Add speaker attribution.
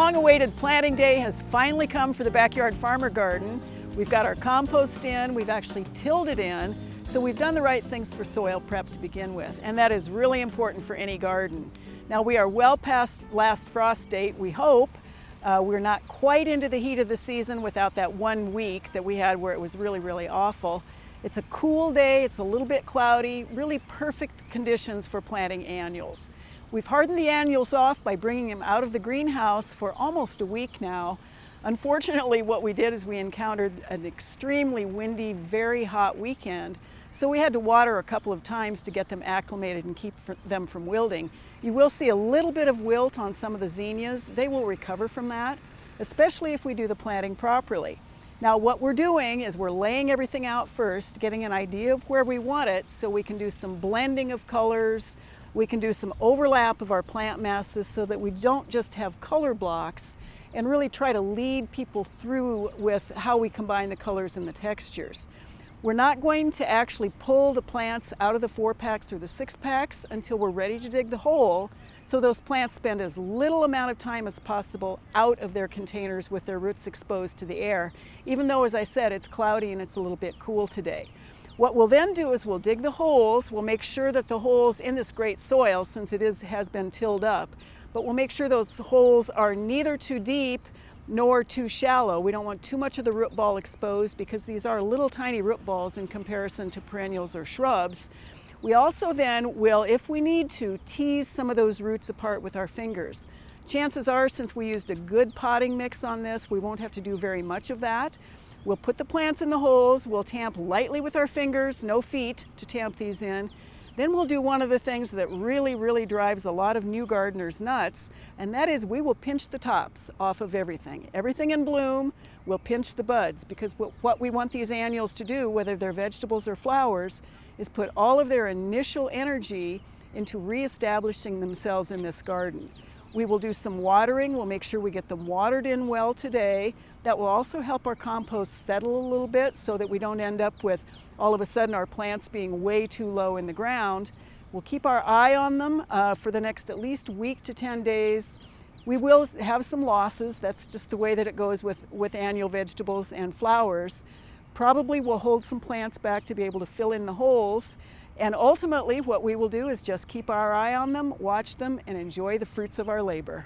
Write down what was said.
Speaker 1: long-awaited planting day has finally come for the Backyard Farmer Garden. We've got our compost in, we've actually tilled it in, so we've done the right things for soil prep to begin with, and that is really important for any garden. Now we are well past last frost date, we hope. We're not quite into the heat of the season without that 1 week that we had where it was really, really awful. It's a cool day, it's a little bit cloudy, really perfect conditions for planting annuals. We've hardened the annuals off by bringing them out of the greenhouse for almost a week now. Unfortunately, what we did is we encountered an extremely windy, very hot weekend, so we had to water a couple of times to get them acclimated and keep them from wilting. You will see a little bit of wilt on some of the zinnias. They will recover from that, especially if we do the planting properly. Now what we're doing is we're laying everything out first, getting an idea of where we want it so we can do some blending of colors. We can do some overlap of our plant masses so that we don't just have color blocks, and really try to lead people through with how we combine the colors and the textures. We're not going to actually pull the plants out of the 4-packs or the 6-packs until we're ready to dig the hole, so those plants spend as little amount of time as possible out of their containers with their roots exposed to the air, even though, as I said, it's cloudy and it's a little bit cool today. What we'll then do is we'll dig the holes. We'll make sure that the holes in this great soil, since it has been tilled up, but we'll make sure those holes are neither too deep nor too shallow. We don't want too much of the root ball exposed because these are little tiny root balls in comparison to perennials or shrubs. We also then will, if we need to, tease some of those roots apart with our fingers. Chances are, since we used a good potting mix on this, we won't have to do very much of that. We'll put the plants in the holes, we'll tamp lightly with our fingers, no feet to tamp these in. Then we'll do one of the things that really drives a lot of new gardeners nuts, and that is we will pinch the tops off of everything. Everything in bloom, we'll pinch the buds, because what we want these annuals to do, whether they're vegetables or flowers, is put all of their initial energy into reestablishing themselves in this garden. We will do some watering. We'll make sure we get them watered in well today. That will also help our compost settle a little bit so that we don't end up with all of a sudden our plants being way too low in the ground. We'll keep our eye on them for the next at least week to 10 days. We will have some losses. That's just the way that it goes with annual vegetables and flowers. Probably we'll hold some plants back to be able to fill in the holes. And ultimately, what we will do is just keep our eye on them, watch them, and enjoy the fruits of our labor.